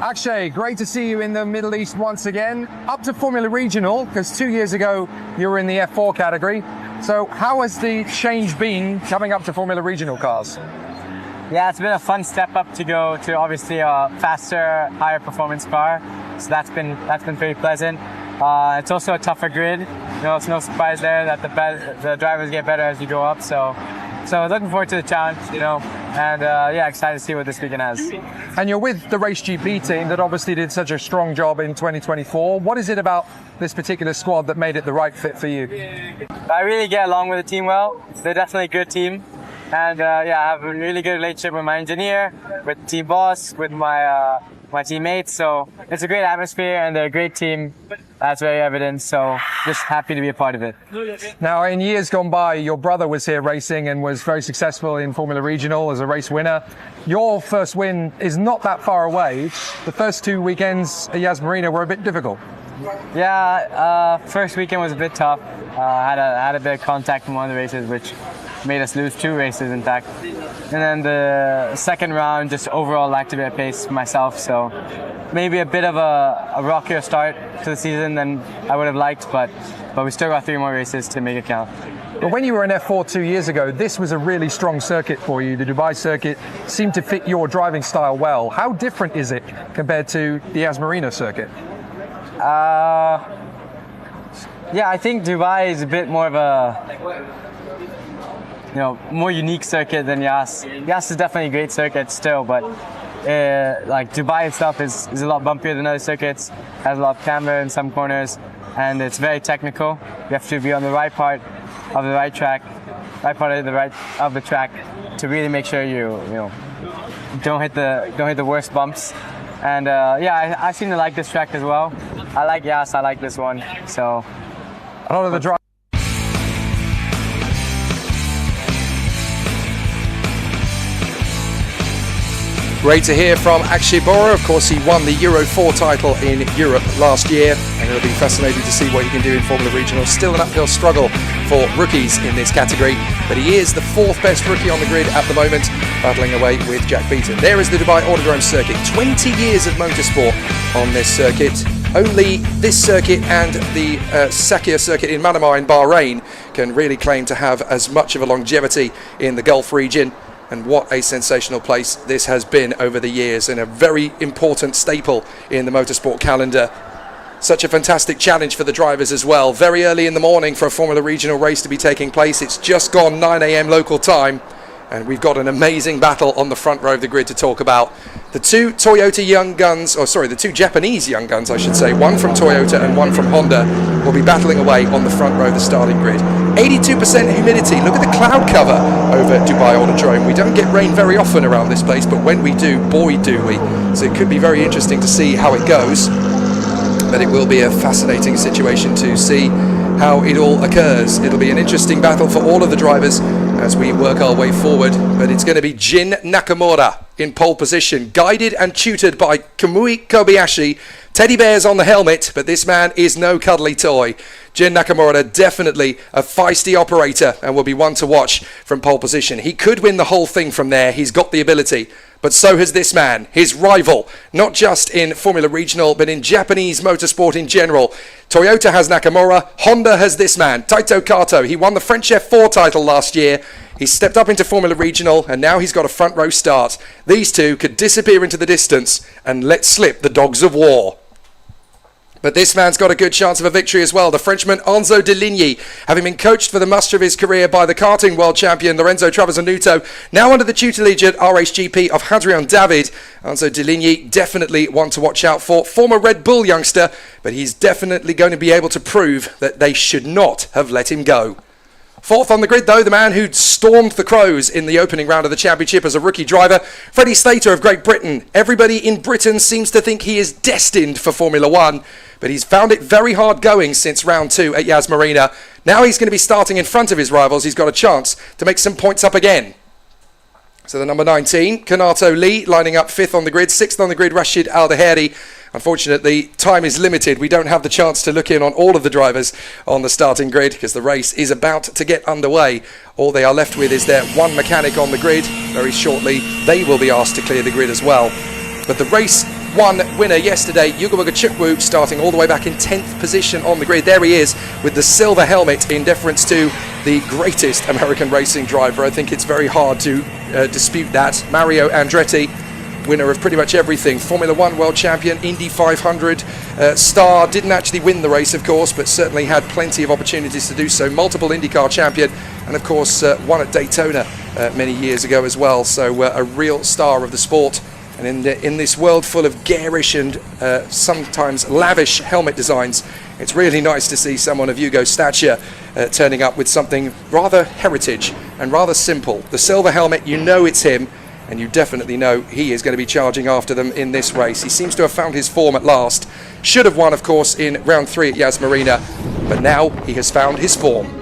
Akshay, great to see you in the Middle East once again. Up to Formula Regional, because 2 years ago you were in the F4 category. So how has the change been coming up to Formula Regional cars? Yeah, it's been a fun step up to go to obviously a faster, higher performance car. So that's been pretty pleasant. It's also a tougher grid. You know, it's no surprise there that the drivers get better as you go up. So looking forward to the challenge, you know, and yeah, excited to see what this weekend has. And you're with the Race GP team that obviously did such a strong job in 2024. What is it about this particular squad that made it the right fit for you? I really get along with the team well. They're definitely a good team. And yeah, I have a really good relationship with my engineer, with the team boss, with my teammates. So it's a great atmosphere and they're a great team. That's very evident. So just happy to be a part of it. Now, in years gone by, your brother was here racing and was very successful in Formula Regional as a race winner. Your first win is not that far away. The first 2 weekends at Yas Marina were a bit difficult. Yeah, first weekend was a bit tough. Had a bit of contact in one of the races, which made us lose 2 races, in fact. And then the second round, just overall lacked a bit of pace myself. So maybe a bit of a rockier start to the season than I would have liked, but we still got 3 more races to make it count. But when you were in F4 2 years ago, this was a really strong circuit for you. The Dubai circuit seemed to fit your driving style well. How different is it compared to the Yas Marina circuit? Yeah, I think Dubai is a bit more of a, more unique circuit than Yas. Yas is definitely a great circuit still, but like Dubai itself is a lot bumpier than other circuits, has a lot of camber in some corners, and it's very technical. You have to be on the right part of the right track, of the track to really make sure you don't hit the worst bumps. And yeah, I seem to like this track as well. I like Yas, I like this one. So a lot of the drive. Great to hear from Akshay Bora. Of course, he won the Euro 4 title in Europe last year, and it'll be fascinating to see what he can do in Formula Regional. Still an uphill struggle for rookies in this category, but he is the 4th best rookie on the grid at the moment, battling away with Jack Beaton. There is the Dubai Autodrome circuit. 20 years of motorsport on this circuit. Only this circuit and the Sakhir circuit in Manama in Bahrain can really claim to have as much of a longevity in the Gulf region. And what a sensational place this has been over the years, and a very important staple in the motorsport calendar. Such a fantastic challenge for the drivers as well. Very early in the morning for a Formula Regional race to be taking place. It's just gone 9 a.m. local time, and we've got an amazing battle on the front row of the grid to talk about. The 2 Toyota young guns, the 2 Japanese young guns, I should say, one from Toyota and one from Honda, will be battling away on the front row of the starting grid. 82% humidity. Look at the cloud cover over Dubai Autodrome. We don't get rain very often around this place, but when we do, boy do we. So it could be very interesting to see how it goes. But it will be a fascinating situation to see how it all occurs. It'll be an interesting battle for all of the drivers as we work our way forward. But it's going to be Jin Nakamura in pole position, guided and tutored by Kamui Kobayashi. Teddy bears on the helmet, but this man is no cuddly toy. Jin Nakamura, definitely a feisty operator, and will be one to watch from pole position. He could win the whole thing from there. He's got the ability. But so has this man, his rival, not just in Formula Regional, but in Japanese motorsport in general. Toyota has Nakamura, Honda has this man, Taito Kato. He won the French F4 title last year. He stepped up into Formula Regional, and now he's got a front row start. These two could disappear into the distance and let slip the dogs of war. But this man's got a good chance of a victory as well. The Frenchman Enzo Deligny, having been coached for the muster of his career by the karting world champion Lorenzo Travasanuto, now under the tutelage at RHGP of Hadrian David. Enzo Deligny, definitely one to watch out for. Former Red Bull youngster, but he's definitely going to be able to prove that they should not have let him go. 4th on the grid, though, the man who stormed the Crows in the opening round of the championship as a rookie driver, Freddie Slater of Great Britain. Everybody in Britain seems to think he is destined for Formula 1, but he's found it very hard going since round 2 at Yas Marina. Now he's going to be starting in front of his rivals. He's got a chance to make some points up again. So the number 19, Kanato Lee, lining up 5th on the grid. 6th on the grid, Rashid Al-Daheri. Unfortunately, time is limited. We don't have the chance to look in on all of the drivers on the starting grid because the race is about to get underway. All they are left with is their one mechanic on the grid. Very shortly, they will be asked to clear the grid as well. But the race 1 winner yesterday, Yugobuga Chukwu, starting all the way back in 10th position on the grid. There he is with the silver helmet, in deference to the greatest American racing driver. I think it's very hard to dispute that. Mario Andretti, winner of pretty much everything. Formula One world champion, Indy 500 star. Didn't actually win the race, of course, but certainly had plenty of opportunities to do so. Multiple IndyCar champion, and of course won at Daytona many years ago as well. So a real star of the sport. And in this world full of garish and sometimes lavish helmet designs, it's really nice to see someone of Yugo's stature turning up with something rather heritage and rather simple. The silver helmet, you know it's him, and you definitely know he is going to be charging after them in this race. He seems to have found his form at last. Should have won, of course, in round 3 at Yas Marina, but now he has found his form.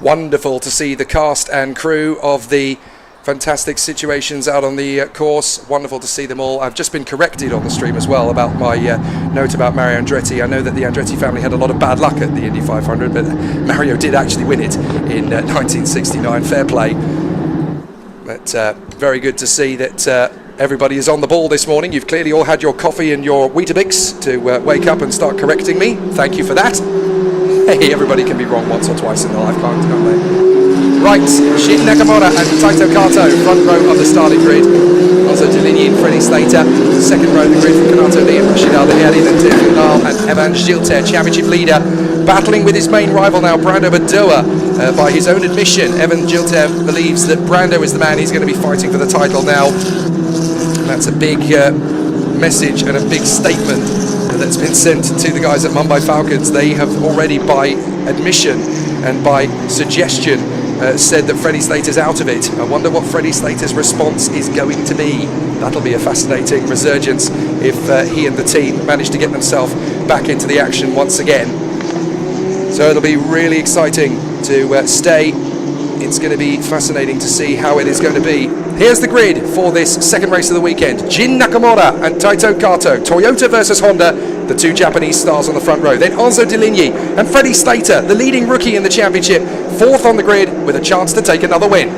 Wonderful to see the cast and crew of the fantastic situations out on the course. Wonderful to see them all. I've just been corrected on the stream as well about my note about Mario Andretti. I know that the Andretti family had a lot of bad luck at the Indy 500, but Mario did actually win it in 1969. Fair play. But very good to see that everybody is on the ball this morning. You've clearly all had your coffee and your Weetabix to wake up and start correcting me. Thank you for that. Hey, everybody can be wrong once or twice in their life, can't they? Right, Shin Nakamura and Taito Kato, front row of the starting grid. Also Deligny and Freddie Slater, second row of the grid from Kanato Lee and Rashid Al-Daheri, then Tim Nal and Evan Gilter, championship leader, battling with his main rival now, Brando Badoa. By his own admission, Evan Gilter believes that Brando is the man he's going to be fighting for the title now. And that's a big message and a big statement that's been sent to the guys at Mumbai Falcons. They have already, by admission and by suggestion, said that Freddie Slater's out of it. I wonder what Freddie Slater's response is going to be. That'll be a fascinating resurgence if he and the team manage to get themselves back into the action once again. So it'll be really exciting to stay. It's going to be fascinating to see how it is going to be. Here's the grid for this second race of the weekend. Jin Nakamura and Taito Kato. Toyota versus Honda, the two Japanese stars on the front row. Then Enzo Deligny and Freddie Slater, the leading rookie in the championship, fourth on the grid with a chance to take another win.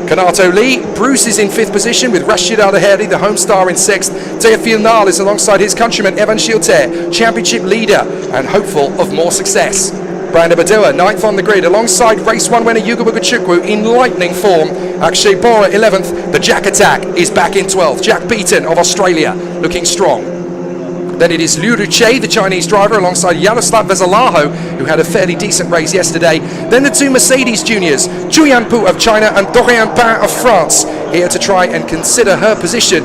Kanato Lee, Bruce is in fifth position with Rashid Al-Daheri, the home star, in sixth. Teofil Nal is alongside his countryman Evan Gilter, championship leader and hopeful of more success. Brando Badoa, ninth on the grid, alongside race 1 winner Yugobuga Chukwu in lightning form. Akshay Bora, 11th. The Jack Attack is back in 12th. Jack Beaton of Australia, looking strong. Then it is Liu Ruche, the Chinese driver, alongside Yaroslav Vezalaho, who had a fairly decent race yesterday. Then the two Mercedes juniors, Chu Yanpu of China and Dorian Pain of France, here to try and consider her position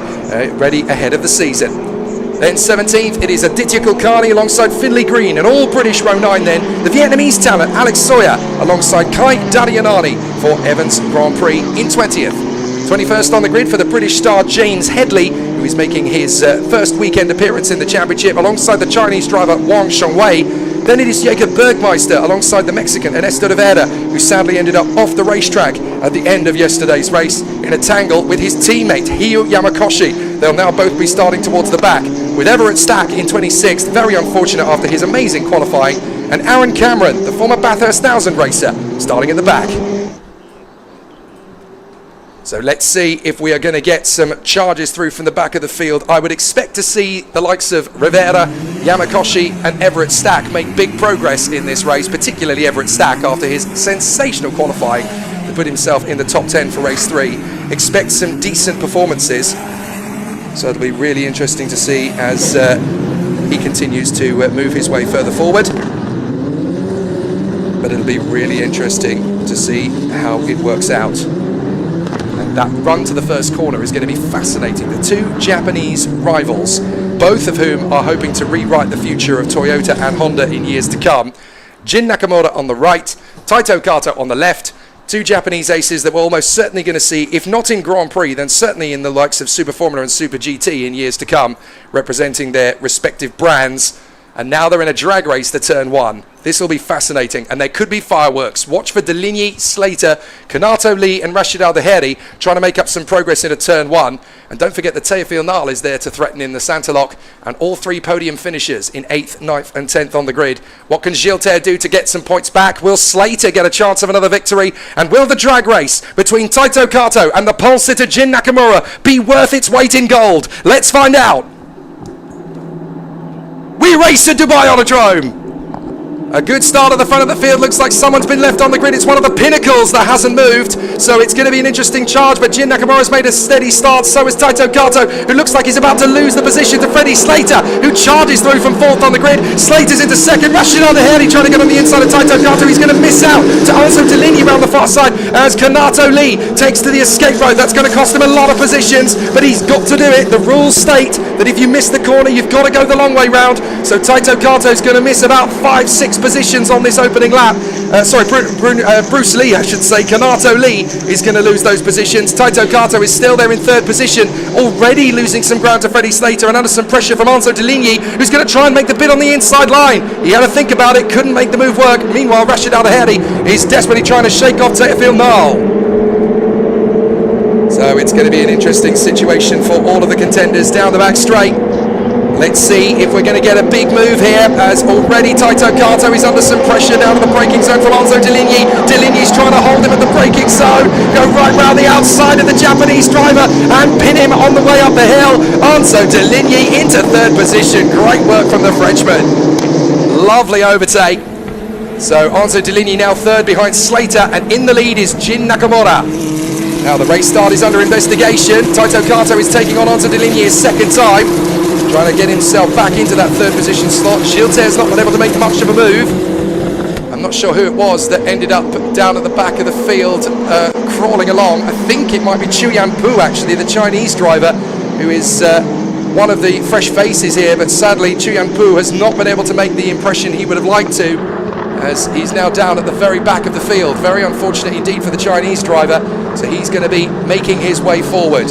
ready ahead of the season. Then 17th, it is Aditya Kulkarni alongside Finlay Green, and all British row 9 then, the Vietnamese talent Alex Sawyer alongside Kai Dadianani for Evans Grand Prix in 20th. 21st on the grid for the British star James Headley, who is making his first weekend appearance in the championship alongside the Chinese driver Wang Shengwei. Then it is Jacob Bergmeister alongside the Mexican Ernesto Rivera, who sadly ended up off the racetrack at the end of yesterday's race in a tangle with his teammate Hio Yamakoshi. They'll now both be starting towards the back, with Everett Stack in 26th, very unfortunate after his amazing qualifying, and Aaron Cameron, the former Bathurst 1000 racer, starting at the back. So let's see if we are going to get some charges through from the back of the field. I would expect to see the likes of Rivera, Yamakoshi and Everett Stack make big progress in this race, particularly Everett Stack after his sensational qualifying to put himself in the top 10 for race 3. Expect some decent performances. So it'll be really interesting to see as he continues to move his way further forward. but it'll be really interesting to see how it works out. And that run to the first corner is going to be fascinating. The two Japanese rivals, both of whom are hoping to rewrite the future of Toyota and Honda in years to come. Jin Nakamura on the right, Taito Kato on the left. Two Japanese aces that we're almost certainly going to see, if not in Grand Prix, then certainly in the likes of Super Formula and Super GT in years to come, representing their respective brands. And now they're in a drag race to turn one. This will be fascinating, and there could be fireworks. Watch for Deligny, Slater, Kanato Lee and Rashid Al-Daheri trying to make up some progress into turn one. And don't forget that Teofil Nal is there to threaten in the Santa Lock, and all three podium finishers in 8th, 9th and 10th on the grid. What can Gilter do to get some points back? Will Slater get a chance of another victory? And will the drag race between Taito Kato and the pole sitter Jin Nakamura be worth its weight in gold? Let's find out. We race at Dubai Autodrome. A good start at the front of the field. Looks like someone's been left on the grid. It's one of the pinnacles that hasn't moved. So it's going to be an interesting charge. But Jin Nakamura's made a steady start. So is Taito Kato, who looks like he's about to lose the position to Freddie Slater, who charges through from 4th on the grid. Slater's into 2nd. Rashid Al-Daheri trying to get on the inside of Taito Kato. He's going to miss out to Anso Deligny around the far side as Kanato Lee takes to the escape road. That's going to cost him a lot of positions, but he's got to do it. The rules state that if you miss the corner, you've got to go the long way round. So Taito Kato's going to miss about 5-6 positions on this opening lap. Bruce Lee, I should say. Kanato Lee is going to lose those positions. Taito Kato is still there in 3rd position, already losing some ground to Freddie Slater and under some pressure from Anso Deligny, who's going to try and make the bid on the inside line. He had to think about it, couldn't make the move work. Meanwhile, Rashid Al-Daheri is desperately trying to shake off Teofil Nal. So it's going to be an interesting situation for all of the contenders down the back straight. Let's see if we're going to get a big move here, as already Taito Kato is under some pressure down to the braking zone from Anso Deligny. Deligny's trying to hold him at the braking zone, go right round the outside of the Japanese driver and pin him on the way up the hill. Anso Deligny into 3rd position. Great work from the Frenchman. Lovely overtake. So Anso Deligny now 3rd behind Slater, and in the lead is Jin Nakamura. Now the race start is under investigation. Taito Kato is taking on Anso Deligny his 2nd time, trying to get himself back into that 3rd position slot. Gilter's not been able to make much of a move. I'm not sure who it was that ended up down at the back of the field crawling along. I think it might be Chu Yanpu, actually, the Chinese driver, who is one of the fresh faces here, but sadly Chu Yanpu has not been able to make the impression he would have liked to, as he's now down at the very back of the field. Very unfortunate indeed for the Chinese driver. So he's going to be making his way forward.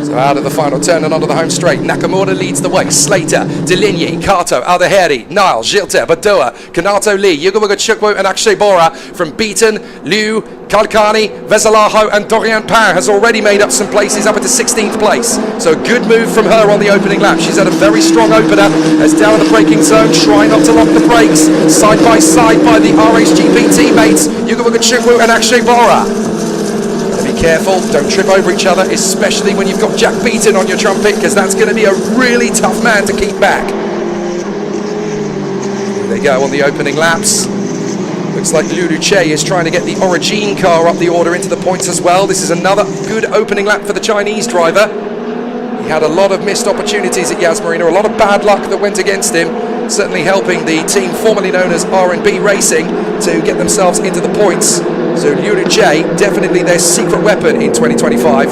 So out of the final turn and onto the home straight, Nakamura leads the way. Slater, Deligny, Kato, Al-Daheri, Nile, Gilter, Badua, Kanato Lee, Yugawaga Chukwu and Akshay Bora from Beaton, Liu, Kalkani, Vesalaho and Dorian Pan has already made up some places up into 16th place. So a good move from her on the opening lap. She's had a very strong opener, as down in the braking zone, trying not to lock the brakes. Side by side by the RHGP teammates, Yugawaga Chukwu and Akshay Bora. Be careful, don't trip over each other, especially when you've got Jack Beaton on your trumpet, because that's going to be a really tough man to keep back. Here they go on the opening laps. Looks like Liu Duche is trying to get the Origin car up the order into the points as well. This is another good opening lap for the Chinese driver. He had a lot of missed opportunities at Yas Marina, a lot of bad luck that went against him, certainly helping the team formerly known as R&B Racing to get themselves into the points. So Liu Duche, definitely their secret weapon in 2025.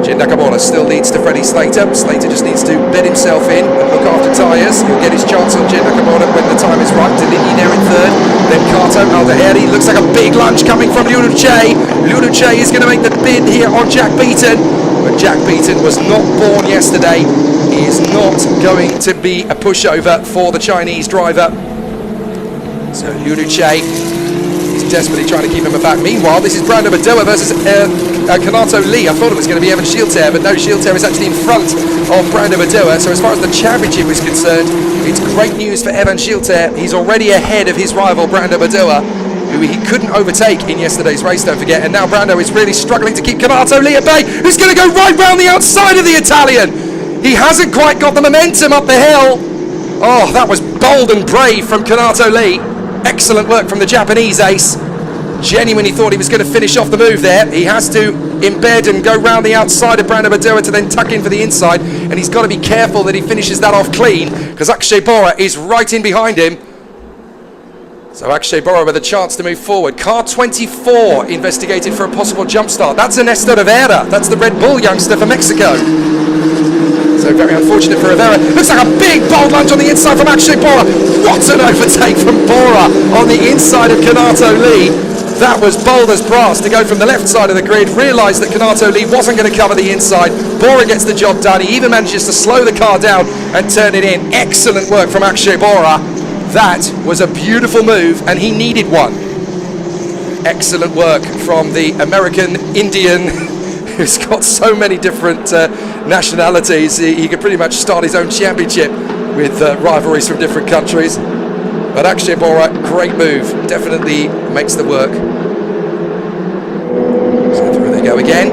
Jin Nakamura still leads to Freddie Slater. Slater just needs to bed himself in and look after tyres. He'll get his chance on Jin Nakamura when the time is right. Deligny there in 3rd. Then Kato, Al-Daheri. Looks like a big lunge coming from Liu Duche. Liu Duche is going to make the bid here on Jack Beaton. But Jack Beaton was not born yesterday. He is not going to be a pushover for the Chinese driver. So Liu Duche is desperately trying to keep him back. Meanwhile, this is Brando Badua versus Kanato Lee. I thought it was going to be Evan Gilter, but no, Gilter is actually in front of Brando Badua. So as far as the championship is concerned, it's great news for Evan Gilter. He's already ahead of his rival Brando Badua, who he couldn't overtake in yesterday's race, don't forget. And now Brando is really struggling to keep Kanato Lee at bay, who's going to go right round the outside of the Italian. He hasn't quite got the momentum up the hill. Oh, that was bold and brave from Kanato Lee. Excellent work from the Japanese ace. Genuinely thought he was going to finish off the move there. He has to embed and go round the outside of Brando Badua to then tuck in for the inside, and he's got to be careful that he finishes that off clean, because Akshay Bora is right in behind him. So Akshay Bora with a chance to move forward. Car 24 investigated for a possible jump start. That's Ernesto Rivera. That's the Red Bull youngster from Mexico. So very unfortunate for Rivera. Looks like a big bold lunge on the inside from Akshay Bora. What an overtake from Bora on the inside of Kanato Lee. That was bold as brass to go from the left side of the grid. Realised that Kanato Lee wasn't going to cover the inside. Bora gets the job done. He even manages to slow the car down and turn it in. Excellent work from Akshay Bora. That was a beautiful move, and he needed one. Excellent work from the American Indian, who's got so many different nationalities. He could pretty much start his own championship with rivalries from different countries. But Akshay Bora, great move. Definitely makes the work. So through they go again.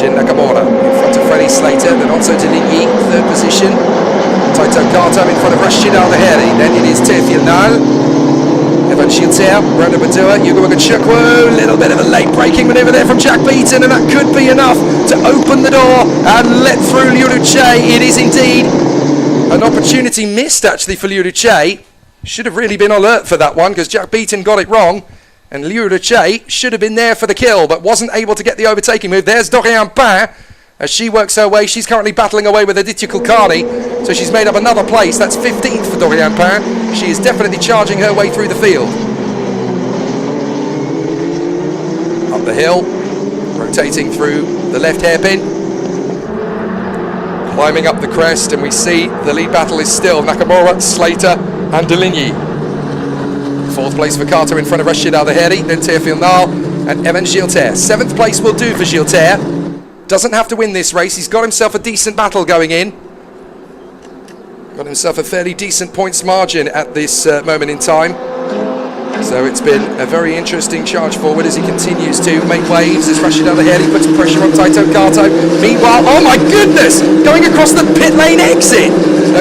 Jin Nakamura in front of Freddie Slater, then Onso Deligny, third position. Taito Kato in front of Rashid Al-Naheri. Then it is Teofil Nal, Evan Shilter, Brando Badua, Yugo Chukwu. A little bit of a late braking manoeuvre there from Jack Beaton, and that could be enough to open the door and let through Liu Che. It is indeed an opportunity missed actually for Liu Che. Should have really been alert for that one because Jack Beaton got it wrong, and Liu Che should have been there for the kill but wasn't able to get the overtaking move. There's Dorian Pain as she works her way. She's currently battling away with Aditya Kulkarni, so she's made up another place. That's 15th for Dorian Pain. She is definitely charging her way through the field. Up the hill, rotating through the left hairpin, climbing up the crest, and we see the lead battle is still Nakamura, Slater and Deligny. Fourth place for Kato in front of Rashid Al-Naheri, then Teofil Nal and Evan Gilter. Seventh place will do for Gilter. Doesn't have to win this race. He's got himself a decent battle going in. Got himself a fairly decent points margin at this moment in time. So it's been a very interesting charge forward as he continues to make waves as Rashid Al-Naheri puts pressure on Taito Kato. Meanwhile, oh my goodness, going across the pit lane exit.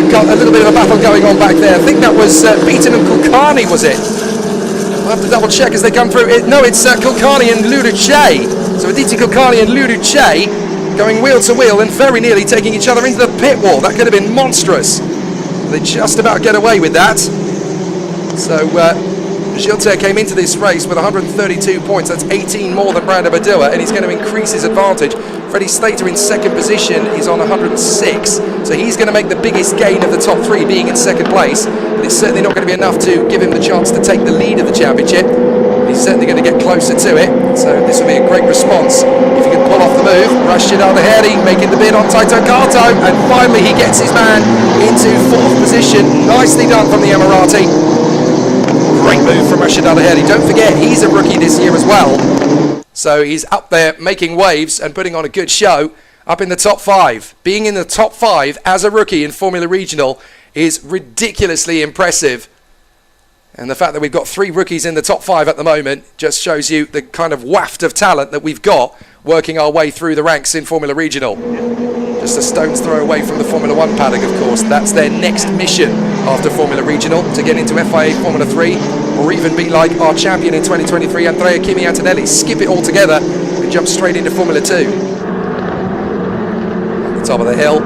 Got a little bit of a battle going on back there. I think that was Beaton and Kulkarni, was it? I'll have to double check as they come through. No, it's Kulkarni and Liu Che. So Aditya Kulkarni and Liu Che going wheel to wheel and very nearly taking each other into the pit wall. That could have been monstrous. They just about get away with that. So Gilter came into this race with 132 points. That's 18 more than Brando Badua, and he's going to increase his advantage. Freddie Slater in second position is on 106, so he's going to make the biggest gain of the top three, being in second place. But it's certainly not going to be enough to give him the chance to take the lead of the championship. He's certainly going to get closer to it, so this will be a great response if he can pull off the move. Rashid Al-Naheri making the bid on Taito Kato, and finally he gets his man into fourth position. Nicely done from the Emirati. Great move from Rashid Al-Naheri. Don't forget, he's a rookie this year as well, so he's up there making waves and putting on a good show up in the top five. Being in the top five as a rookie in Formula Regional is ridiculously impressive. And the fact that we've got three rookies in the top five at the moment just shows you the kind of waft of talent that we've got working our way through the ranks in Formula Regional. Just a stone's throw away from the Formula 1 paddock, of course. That's their next mission after Formula Regional, to get into FIA Formula 3, or even be like our champion in 2023, Andrea Kimi Antonelli, skip it all together and jump straight into Formula 2. At the top of the hill,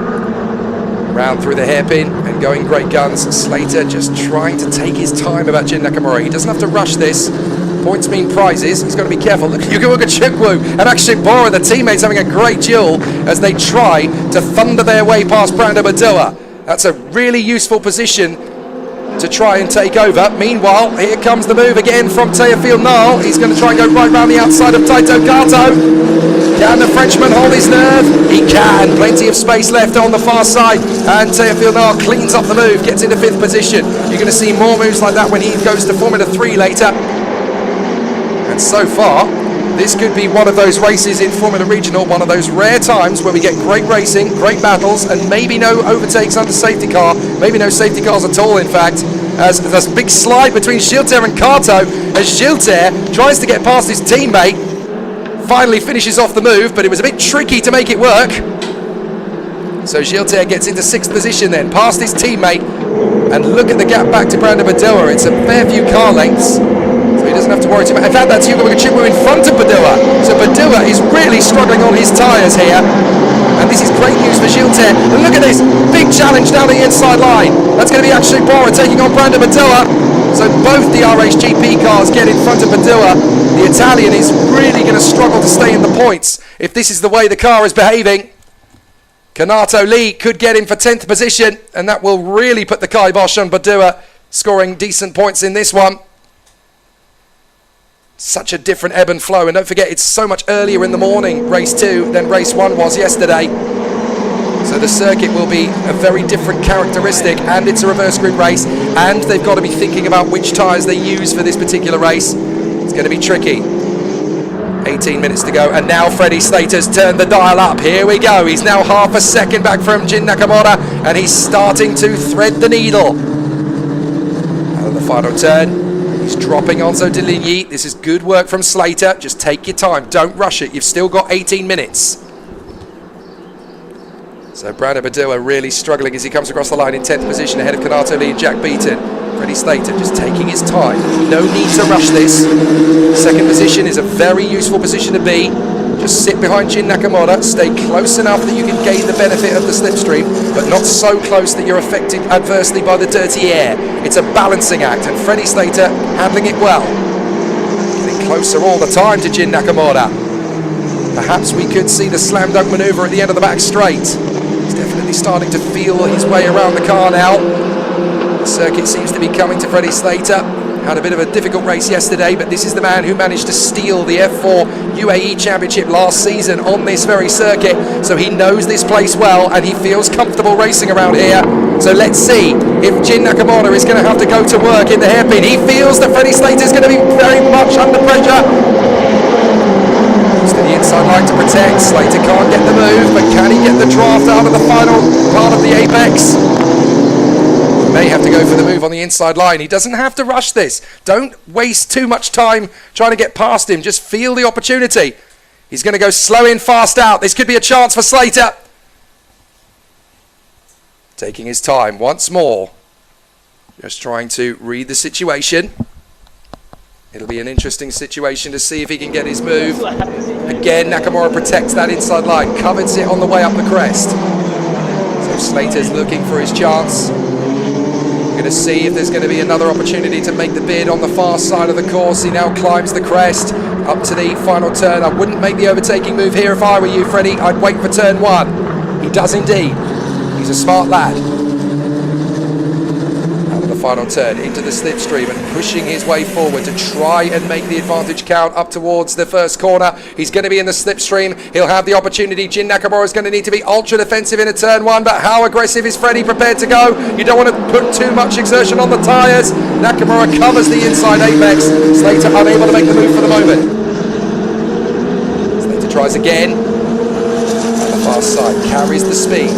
round through the hairpin and going great guns. Slater just trying to take his time about Jin Nakamura. He doesn't have to rush this. Points mean prizes. He's got to be careful. Look at Yugo Chukwu and Akshay Bora, the teammates, having a great duel as they try to thunder their way past Brando Badua. That's a really useful position to try and take over. Meanwhile, here comes the move again from Teofil Nal. He's going to try and go right round the outside of Taito Kato. Can the Frenchman hold his nerve? He can. Plenty of space left on the far side, and Teofil Nal cleans up the move, gets into fifth position. You're going to see more moves like that when he goes to Formula 3 later. And so far, this could be one of those races in Formula Regional, one of those rare times where we get great racing, great battles, and maybe no overtakes under safety car, maybe no safety cars at all, in fact, as there's a big slide between Gilter and Kato, as Gilter tries to get past his teammate, finally finishes off the move, but it was a bit tricky to make it work. So Gilter gets into sixth position then, past his teammate, and look at the gap back to Brando Badua. It's a fair few car lengths, so he doesn't have to worry too much. In fact, that's Yugo Chukwu in front of Badua. So Badua is really struggling on his tyres here, and this is great news for Gilter. And look at this, big challenge down the inside line. That's going to be Akshay Bora taking on Brando Badua. So both the RHGP cars get in front of Padua. The Italian is really going to struggle to stay in the points if this is the way the car is behaving. Kanato Lee could get in for 10th position, and that will really put the kibosh on Padua, scoring decent points in this one. Such a different ebb and flow, and don't forget it's so much earlier in the morning, race 2, than race 1 was yesterday. So the circuit will be a very different characteristic, and it's a reverse grid race, and they've got to be thinking about which tyres they use for this particular race. It's going to be tricky. 18 minutes to go, and now Freddie Slater's turned the dial up. Here we go. He's now half a second back from Jin Nakamura, and he's starting to thread the needle. Out of the final turn, he's dropping Enzo De Ligny. This is good work from Slater. Just take your time. Don't rush it. You've still got 18 minutes. So Brandon Padua really struggling as he comes across the line in 10th position ahead of Kanato Lee and Jack Beaton. Freddie Slater just taking his time. No need to rush this. Second position is a very useful position to be. Just sit behind Jin Nakamura, stay close enough that you can gain the benefit of the slipstream, but not so close that you're affected adversely by the dirty air. It's a balancing act, and Freddie Slater handling it well. Getting closer all the time to Jin Nakamura. Perhaps we could see the slam dunk manoeuvre at the end of the back straight. He's definitely starting to feel his way around the car now. The circuit seems to be coming to Freddie Slater. Had a bit of a difficult race yesterday, but this is the man who managed to steal the F4 UAE Championship last season on this very circuit. So he knows this place well, and he feels comfortable racing around here. So let's see if Jin Nakamura is going to have to go to work in the hairpin. He feels that Freddie Slater is going to be very much under pressure. To the inside line to protect. Slater can't get the move, but can he get the draft out of the final part of the apex? May have to go for the move on the inside line. He doesn't have to rush this. Don't waste too much time trying to get past him. Just feel the opportunity. He's going to go slow in, fast out. This could be a chance for Slater. Taking his time once more. Just trying to read the situation. It'll be an interesting situation to see if he can get his move. Again, Nakamura protects that inside line, covers it on the way up the crest. So Slater's looking for his chance. We're going to see if there's going to be another opportunity to make the bid on the far side of the course. He now climbs the crest up to the final turn. I wouldn't make the overtaking move here if I were you, Freddie. I'd wait for turn 1. He does indeed. He's a smart lad. Final turn into the slipstream and pushing his way forward to try and make the advantage count up towards the first corner. He's going to be in the slipstream. He'll have the opportunity. Jin Nakamura is going to need to be ultra defensive in a turn 1, but how aggressive is Freddie prepared to go? You don't want to put too much exertion on the tyres. Nakamura covers the inside apex. Slater unable to make the move for the moment. Slater tries again. On the far side, carries the speed.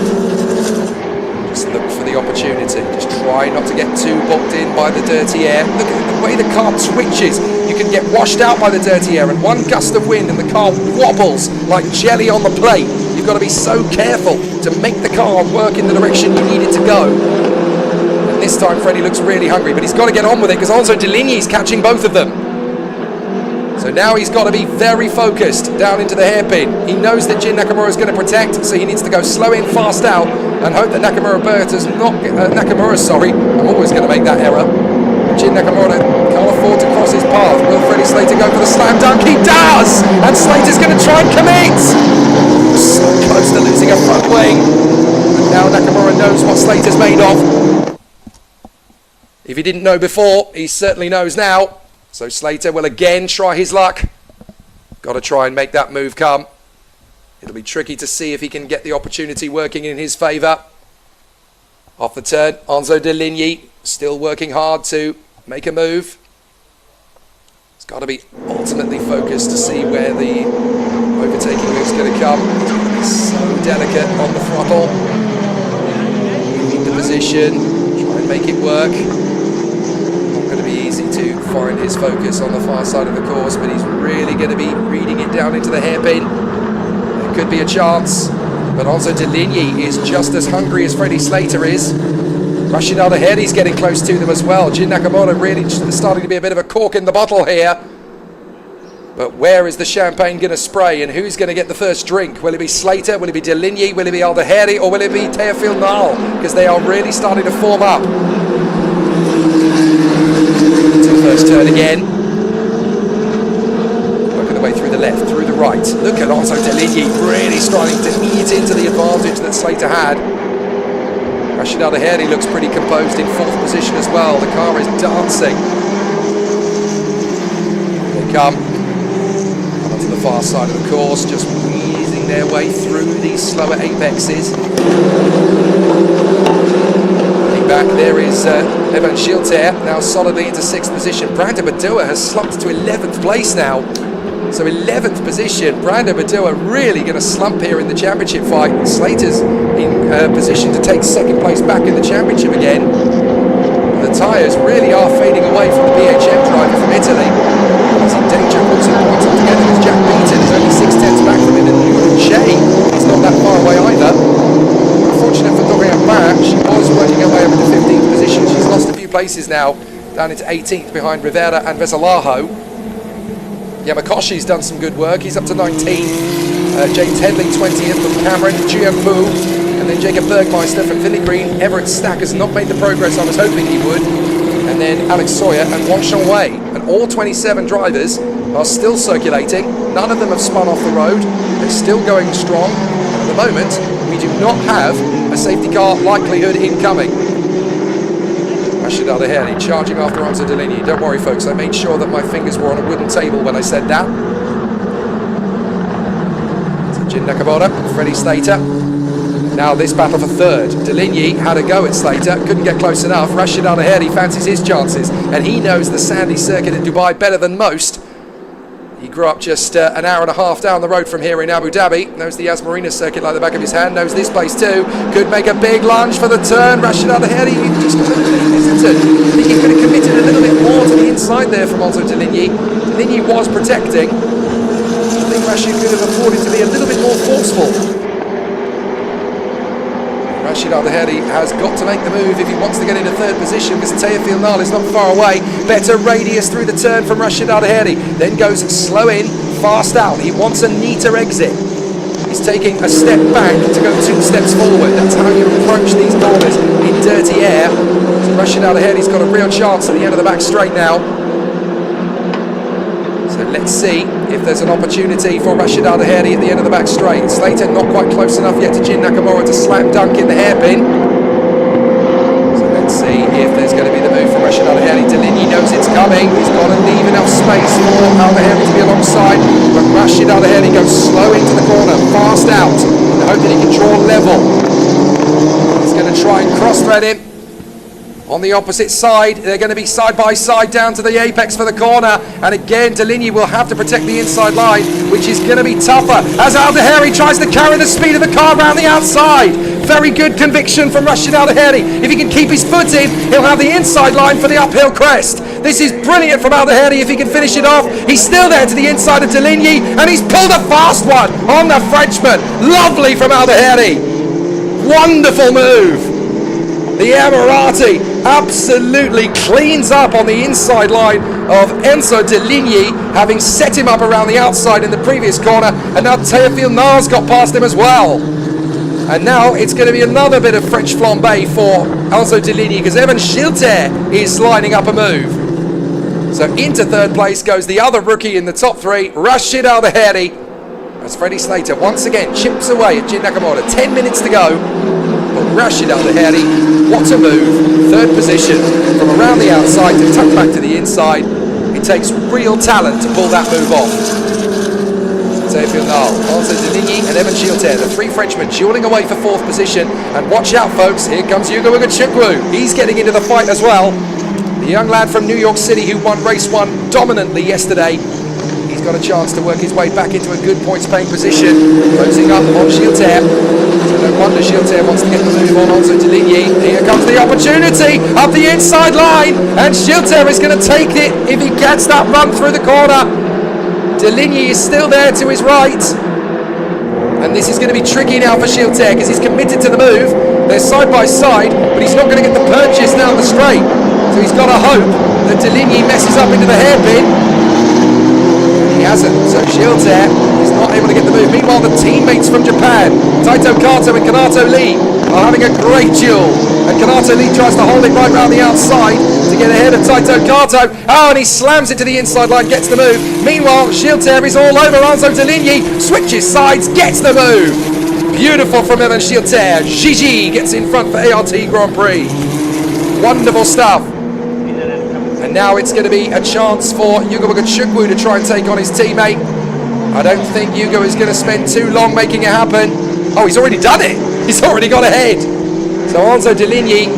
Just look for the opportunity. Just try not to get too bogged in by the dirty air. Look at the way the car twitches. You can get washed out by the dirty air, and one gust of wind and the car wobbles like jelly on the plate. You've got to be so careful to make the car work in the direction you need it to go. And this time Freddie looks really hungry, but he's got to get on with it because Enzo De Ligny is catching both of them. So now he's got to be very focused down into the hairpin. He knows that Jin Nakamura is going to protect, so he needs to go slow in, fast out, and hope that I'm always going to make that error. Jin Nakamura can't afford to cross his path. Will Freddie Slater go for the slam dunk? He does! And Slater's going to try and commit! So close to losing a front wing. And now Nakamura knows what Slater's made of. If he didn't know before, he certainly knows now. So Slater will again try his luck. Got to try and make that move come. It'll be tricky to see if he can get the opportunity working in his favour. Off the turn, Enzo De Ligny still working hard to make a move. He's got to be ultimately focused to see where the overtaking move's going to come. He's going to be so delicate on the throttle. Read the position, try and make it work. Going to be easy to find his focus on the far side of the course, but he's really going to be reading it down into the hairpin. There could be a chance, but Enzo De Ligny is just as hungry as Freddie Slater is. Rushing out ahead, he's getting close to them as well. Jin Nakamura really starting to be a bit of a cork in the bottle here. But where is the champagne going to spray, and who's going to get the first drink? Will it be Slater? Will it be De Ligny? Will it be Aldeheri? Or will it be Teofil Nal? Because they are really starting to form up. Into the first turn again. Working the way through the left, through the right. Look at Alonso Deligny really starting to eat into the advantage that Slater had. Rashid Al-Daheri looks pretty composed in 4th position as well. The car is dancing. Here they come. Onto the far side of the course, just wheezing their way through these slower apexes. Looking back, there is Evan Schilter, now solidly into 6th position. Brando Badua has slumped to 11th place now. So 11th position, Brando Badua really going to slump here in the championship fight. Slater's in position to take 2nd place back in the championship again. The tyres really are fading away from the BHM driver from Italy. He's in danger of losing points altogether because Jack Beaton is only 6/10 back from him, and Che is not that far away either. Unfortunate for Dorian Bach, she was working her way up into 15th position. She's lost a few places now, down into 18th behind Rivera and Vesalajo. Yamakoshi's done some good work, he's up to 19th. James Headley 20th from Cameron, Jian Pu, and then Jacob Bergmeister from Philly Green. Everett Stack has not made the progress I was hoping he would. And then Alex Sawyer and Wang Shengwei. And all 27 drivers are still circulating. None of them have spun off the road. They're still going strong. And at the moment, we do not have a safety car likelihood incoming. Rashid Al-Daheri charging after Alonso Deligny. Don't worry, folks, I made sure that my fingers were on a wooden table when I said that. So Jin Nakamura, Freddie Slater. Now this battle for 3rd. Deligny had a go at Slater, couldn't get close enough. Rashid Al-Daheri fancies his chances, and he knows the sandy circuit at Dubai better than most. He grew up just an hour and a half down the road from here in Abu Dhabi. Knows the Yas Marina circuit like the back of his hand. Knows this place too. Could make a big lunge for the turn. Rashid Al-Daheri, you've just got to be hesitant. I think he could have committed a little bit more to the inside there from Alonso Deligny. Deligny was protecting. I think Rashid could have afforded to be a little bit more forceful. Rashid Al-Daheri has got to make the move if he wants to get into 3rd position, because Teofil Nal is not far away. Better radius through the turn from Rashid Al-Daheri, then goes slow in, fast out. He wants a neater exit. He's taking a step back to go 2 steps forward. That's how you approach these corners in dirty air. So Rashid Al-Daheri's got a real chance at the end of the back straight now. So let's see if there's an opportunity for Rashid Al-Daheri at the end of the back straight. Slater not quite close enough yet to Jin Nakamura to slam dunk in the hairpin. So let's see if there's going to be the move from Rashid Al-Daheri. Deligny knows it's coming. He's got to leave enough space for Al-Daheri to be alongside. But Rashid Al-Daheri goes slow into the corner, fast out, in the hope that he can draw level. He's going to try and cross-thread him. On the opposite side, they're going to be side by side down to the apex for the corner. And again, Deligny will have to protect the inside line, which is going to be tougher as Al-Daheri tries to carry the speed of the car around the outside. Very good conviction from Rashid Al-Daheri. If he can keep his foot in, he'll have the inside line for the uphill crest. This is brilliant from Al-Daheri if he can finish it off. He's still there to the inside of Deligny, and he's pulled a fast one on the Frenchman. Lovely from Al-Daheri. Wonderful move. The Emirati absolutely cleans up on the inside line of Enzo Deligny, having set him up around the outside in the previous corner, and now Teofil Nal's got past him as well. And now it's going to be another bit of French flambe for Enzo Deligny, because Evan Schilter is lining up a move. So into 3rd place goes the other rookie in the top 3, Rashid Al-Daheri, as Freddie Slater once again chips away at Jin Nakamura. 10 minutes to go. But Rashid Al-Daheri, what a move. 3rd position from around the outside to tuck back to the inside. It takes real talent to pull that move off. Teofil Nal, Alonso Deligny and Evan Schilter, the 3 Frenchmen dueling away for 4th position. And watch out, folks, here comes Yugo Ugochukwu. He's getting into the fight as well. The young lad from New York City who won race 1 dominantly yesterday. He's got a chance to work his way back into a good points-paying position. Closing up on Schilter. So no wonder Schilter wants to get the move on Alonso Deligny. Here comes the opportunity up the inside line, and Schilter is going to take it if he gets that run through the corner. Deligny is still there to his right, and this is going to be tricky now for Schilter because he's committed to the move. They're side by side, but he's not going to get the purchase down the straight. So he's got to hope that Deligny messes up into the hairpin. He hasn't, so Schilter is not able to get the move. Meanwhile, the teammates from Japan, Taito Kato and Kanato Lee, are having a great duel. And Kanato Lee tries to hold it right round the outside to get ahead of Taito Kato. Oh, and he slams it to the inside line, gets the move. Meanwhile, Gilter is all over Enzo Deligny, switches sides, gets the move. Beautiful from Evan Gilter. Gigi gets in front for ART Grand Prix. Wonderful stuff. And now it's going to be a chance for Yugo Chukwu to try and take on his teammate. I don't think Yugo is going to spend too long making it happen. Oh, he's already done it. He's already got ahead. So Enzo Deligny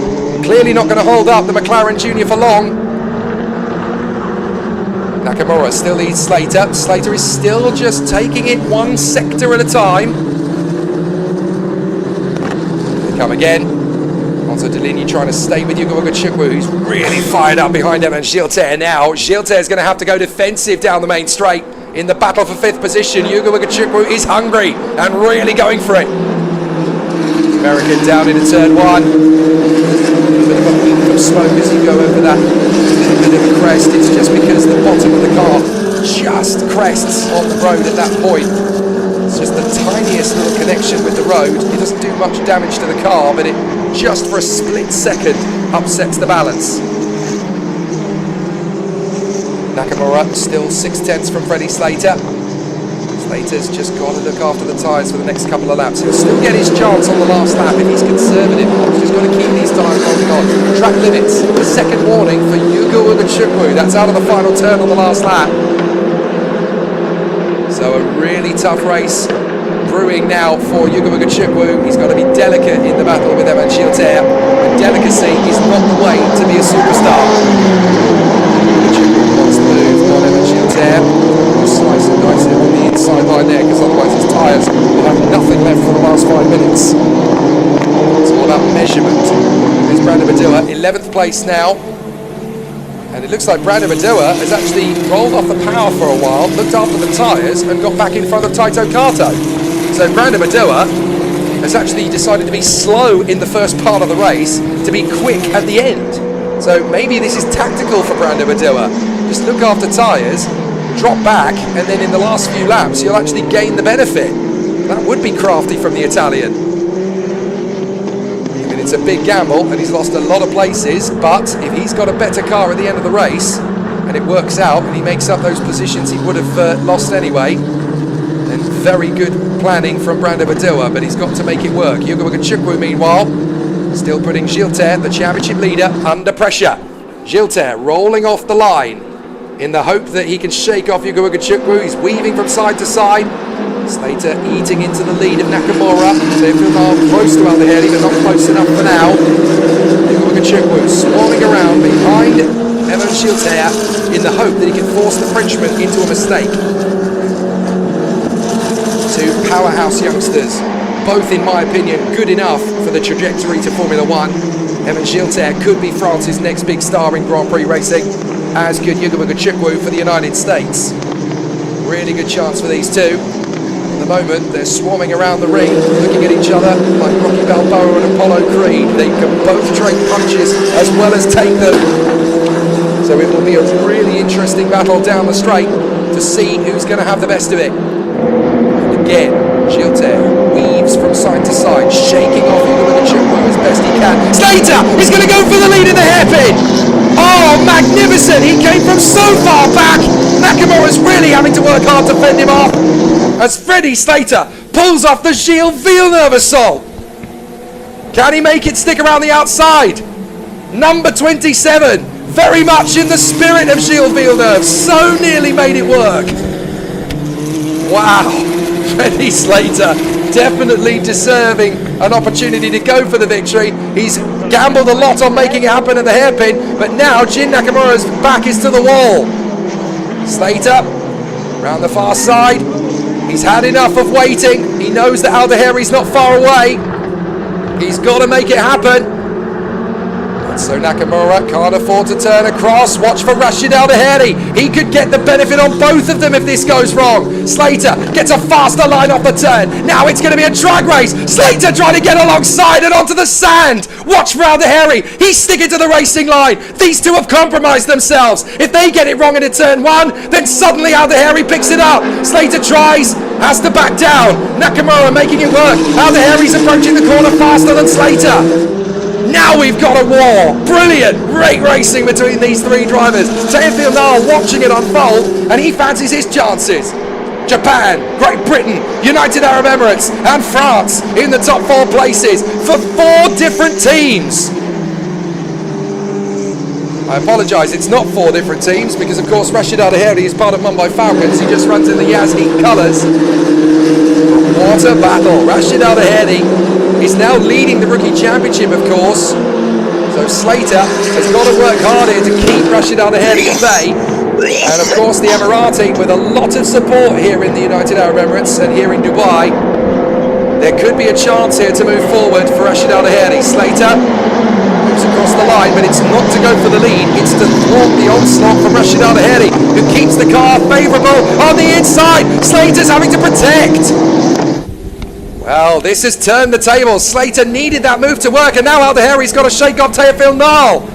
clearly not going to hold up the McLaren Junior for long. Nakamura still leads Slater. Slater is still just taking it one sector at a time. Here they come again. Enzo Deligny trying to stay with Yugo Chukwu, who's really fired up behind him, and Gilter now. Gilter is going to have to go defensive down the main straight in the battle for 5th position. Yugo Chukwu is hungry and really going for it. American down into turn 1. A bit of a beam of smoke as you go over that bit of a crest. It's just because the bottom of the car just crests on the road at that point. It's just the tiniest little connection with the road. It doesn't do much damage to the car, but it just for a split second upsets the balance. Nakamura still 6/10 from Freddie Slater. Slater's just got to look after the tyres for the next couple of laps. He'll still get his chance on the last lap if he's conservative. He's just got to keep these tyres holding on. Track limits. The second warning for Yugo Chukwu. That's out of the final turn on the last lap. So a really tough race brewing now for Yugo Chukwu. He's got to be delicate in the battle with Evan Gilter. And delicacy is not the way to be a superstar. Chukwu wants to move on Evan Gilter. Slice and dice it on the inside line there, because otherwise his tyres will have nothing left for the last 5 minutes. It's all about measurement. There's Brandon Badua, 11th place now. And it looks like Brandon Badua has actually rolled off the power for a while, looked after the tyres, and got back in front of Taito Kato. So Brandon Badua has actually decided to be slow in the first part of the race to be quick at the end. So maybe this is tactical for Brandon Badua. Just look after tyres, drop back, and then in the last few laps you'll actually gain the benefit. That would be crafty from the Italian. I mean, it's a big gamble and he's lost a lot of places, but if he's got a better car at the end of the race and it works out and he makes up those positions he would have lost anyway, then very good planning from Brando Badua, but he's got to make it work. Yugo Chukwu meanwhile still putting Gilter, the championship leader, under pressure. Gilter rolling off the line in the hope that he can shake off Yugo Chukwu. He's weaving from side to side. Slater eating into the lead of Nakamura. They're close to Aldeheri, but not close enough for now. Yugo Chukwu swarming around behind Evan Gilter in the hope that he can force the Frenchman into a mistake. Two powerhouse youngsters, both in my opinion good enough for the trajectory to Formula One. Evan Gilter could be France's next big star in Grand Prix racing, as could Yugo Chukwu for the United States. Really good chance for these two. At the moment, they're swarming around the ring, looking at each other like Rocky Balboa and Apollo Creed. They can both trade punches as well as take them. So it will be a really interesting battle down the straight to see who's going to have the best of it. And again, Gilter weaves from side to side, shaking off Yugo Chukwu as best he can. Slater is going to go for the lead in the hairpin. Oh, magnificent! He came from so far back. Nakamura's really having to work hard to fend him off as Freddie Slater pulls off the Gilles Villeneuve assault. Can he make it stick around the outside? Number 27, very much in the spirit of Gilles Villeneuve, so nearly made it work. Wow, Freddie Slater definitely deserving an opportunity to go for the victory. He's gambled a lot on making it happen at the hairpin, but now Jin Nakamura's back is to the wall. Slater round the far side. He's had enough of waiting. He knows that Aldeheri's not far away. He's got to make it happen. So Nakamura can't afford to turn across. Watch for Rashid Al Daheri. He could get the benefit on both of them if this goes wrong. Slater gets a faster line off the turn. Now it's going to be a drag race. Slater trying to get alongside and onto the sand. Watch for Al Daheri. He's sticking to the racing line. These two have compromised themselves. If they get it wrong into turn one, then suddenly Al Daheri picks it up. Slater tries, has to back down. Nakamura making it work. Al Daheri's approaching the corner faster than Slater. Now we've got a war. Brilliant. Great racing between these three drivers. Teofil Nal watching it unfold, and he fancies his chances. Japan, Great Britain, United Arab Emirates, and France in the top 4 places for 4 different teams. I apologise, it's not 4 different teams because, of course, Rashid Al Daheri is part of Mumbai Falcons. He just runs in the Yazdi colours. What a battle. Rashid Al Daheri is now leading the Rookie Championship, of course. So Slater has got to work hard here to keep Rashid Al Daheri at bay. And, of course, the Emirati with a lot of support here in the United Arab Emirates and here in Dubai. There could be a chance here to move forward for Rashid Al Daheri. Slater moves across the line, but it's not to go for the lead. It's to thwart the onslaught from Rashid Al Daheri, who keeps the car favourable on the inside. Slater's having to protect. Well, this has turned the tables. Slater needed that move to work, and now Al Daheri's got to shake off Teofil Nal.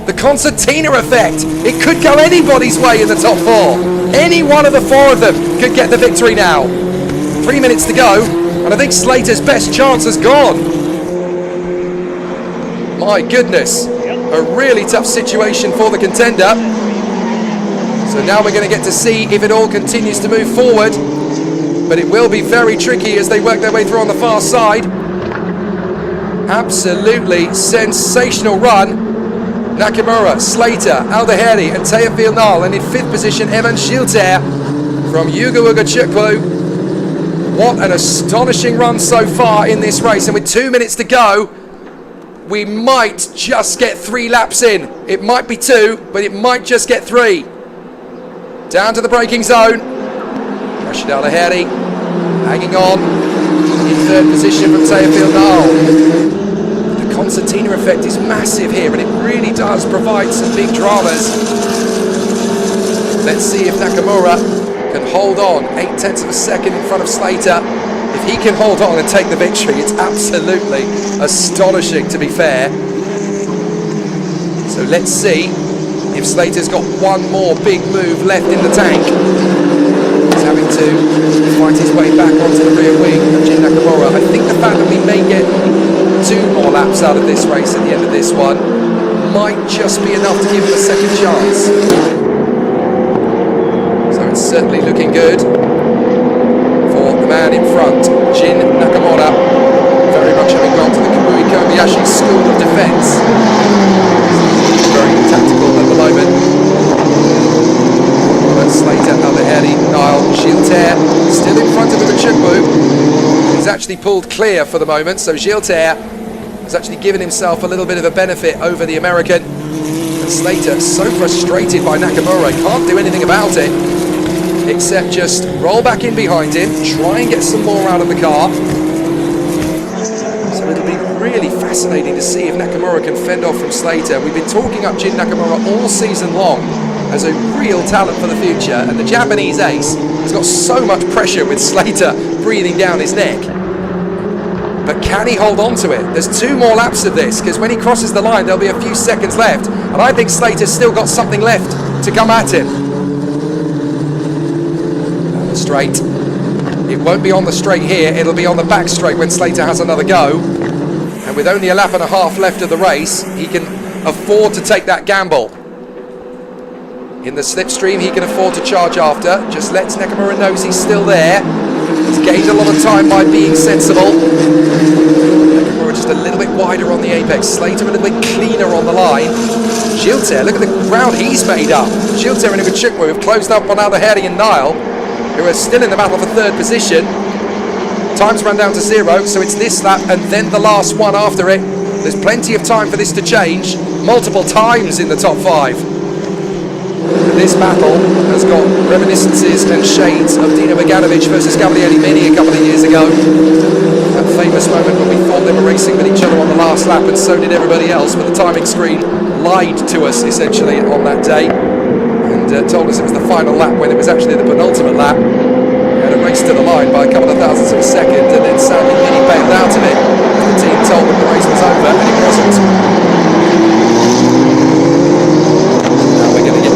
The concertina effect. It could go anybody's way in the top 4. Any one of the 4 of them could get the victory now. 3 minutes to go, and I think Slater's best chance has gone. My goodness, a really tough situation for the contender. So now we're going to get to see if it all continues to move forward. But it will be very tricky as they work their way through on the far side. Absolutely sensational run. Nakamura, Slater, Al Daheri and Teofil Nal, and in 5th position Evan Shilter from Yuga Chukwu. What an astonishing run so far in this race, and with 2 minutes to go, we might just get 3 laps in. It might be 2, but it might just get 3. Down to the braking zone. Rashid Al Daheri hanging on in 3rd position from Teofil Nal. The concertina effect is massive here, and it really does provide some big dramas. Let's see if Nakamura can hold on 0.8 of a second in front of Slater. If he can hold on and take the victory, it's absolutely astonishing, to be fair. So let's see if Slater's got one more big move left in the tank. He's having to fight his way back onto the rear wing of Jin Nakamura. I think the fact that we may get 2 more laps out of this race at the end of this one might just be enough to give him a second chance. So it's certainly looking good for the man in front, Jin Nakamura, very much having gone to the Kamui Kobayashi School of Defence. Very tactical at the moment. But Slater, Al Daheri, Nile, Shilter still in front of the Chukwu. He's actually pulled clear for the moment, so Shilter has actually given himself a little bit of a benefit over the American. And Slater, so frustrated by Nakamura, can't do anything about it except just roll back in behind him, try and get some more out of the car. So it'll be really fascinating to see if Nakamura can fend off from Slater. We've been talking up Jin Nakamura all season long as a real talent for the future, and the Japanese ace has got so much pressure with Slater breathing down his neck. But can he hold on to it? There's 2 more laps of this, because when he crosses the line there'll be a few seconds left, and I think Slater's still got something left to come at him. On the straight. It won't be on the straight here, it'll be on the back straight when Slater has another go. And with only a lap and a half left of the race, he can afford to take that gamble. In the slipstream, he can afford to charge after. Just lets Nakamura know he's still there. He's gained a lot of time by being sensible. Nakamura just a little bit wider on the apex. Slater a little bit cleaner on the line. Shilter, look at the ground he's made up. Shilter and Chukwu have closed up on Al Daheri and Nile, who are still in the battle for 3rd position. Time's run down to 0, so it's this lap and then the last one after it. There's plenty of time for this to change multiple times in the top 5. This battle has got reminiscences and shades of Dino Beganovic versus Gabriele Mini a couple of years ago. That famous moment when we thought they were racing with each other on the last lap, and so did everybody else, but the timing screen lied to us essentially on that day and told us it was the final lap when it was actually the penultimate lap. They had a race to the line by a couple of thousandths of a second, and then sadly Mini bailed out of it. The team told them the race was over, and it wasn't.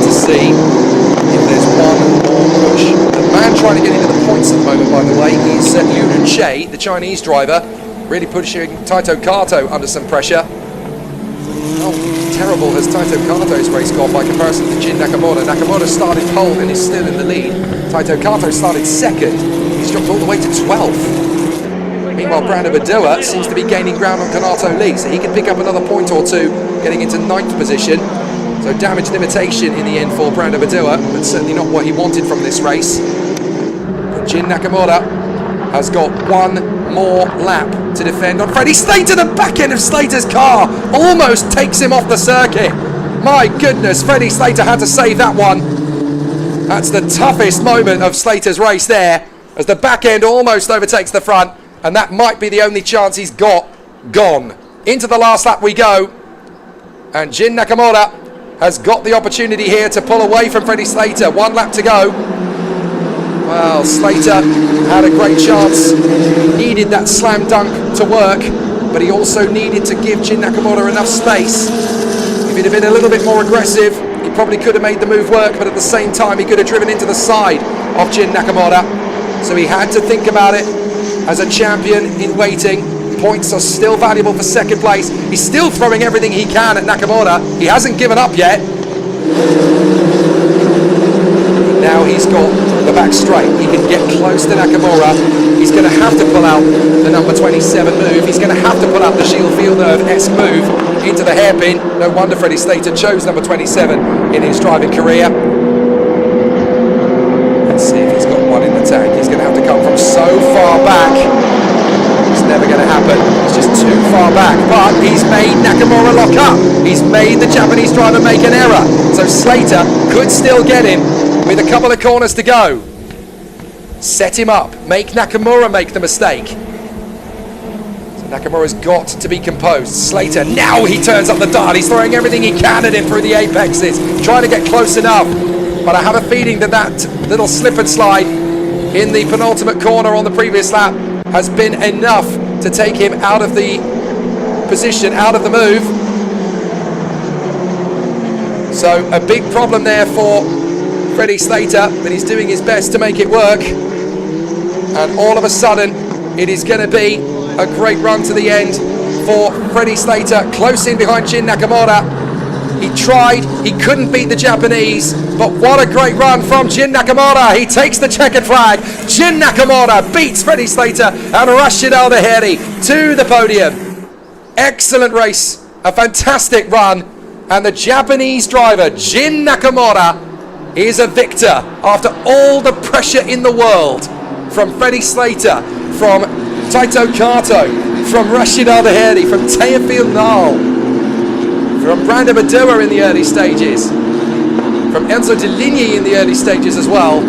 See if there's one more push. The man trying to get into the points at the moment, by the way, is Yunun Che, the Chinese driver, really pushing Taito Kato under some pressure. How terrible has Taito Kato's race gone by comparison to Jin Nakamura? Nakamura started pole and is still in the lead. Taito Kato started second. He's dropped all the way to 12th. Meanwhile, Brandon Badua seems to be gaining ground on Kanato Lee, so he can pick up another point or two, getting into 9th position. So damage limitation in the end for Brandon Badua, but certainly not what he wanted from this race. But Jin Nakamura has got one more lap to defend on Freddie Slater. The back end of Slater's car almost takes him off the circuit. My goodness, Freddie Slater had to save that one. That's the toughest moment of Slater's race there, as the back end almost overtakes the front, and that might be the only chance he's got gone. Into the last lap we go, and Jin Nakamura has got the opportunity here to pull away from Freddie Slater. 1 lap to go. Well, Slater had a great chance. He needed that slam dunk to work, but he also needed to give Jin Nakamura enough space. If he'd have been a little bit more aggressive, he probably could have made the move work, but at the same time, he could have driven into the side of Jin Nakamura. So he had to think about it as a champion in waiting. Points are still valuable for second place. He's still throwing everything he can at Nakamura. He hasn't given up yet. Now he's got the back straight. He can get close to Nakamura. He's going to have to pull out the number 27 move. He's going to have to pull out the Gilles Villeneuve-esque move into the hairpin. No wonder Freddie Slater chose number 27 in his driving career. Let's see if he's got one in the tank. He's going to have to come from so far back. Never going to happen. It's just too far back, but he's made Nakamura lock up. He's made the Japanese driver make an error, so Slater could still get him with a couple of corners to go. Set him up, make Nakamura make the mistake. So Nakamura's got to be composed. Slater, now he turns up the dial. He's throwing everything he can at him through the apexes, trying to get close enough, but I have a feeling that little slip and slide in the penultimate corner on the previous lap has been enough to take him out of the position, out of the move. So a big problem there for Freddie Slater, but he's doing his best to make it work. And all of a sudden, it is going to be a great run to the end for Freddie Slater, close in behind Jin Nakamura. He tried, he couldn't beat the Japanese, but what a great run from Jin Nakamura. He takes the checkered flag. Jin Nakamura beats Freddie Slater and Rashid Al-Daheri to the podium. Excellent race, a fantastic run, and the Japanese driver, Jin Nakamura, is a victor after all the pressure in the world from Freddie Slater, from Taito Kato, from Rashid Al-Daheri, from Teofil Nal, from Brandon Badua in the early stages, from Enzo Deligny in the early stages as well.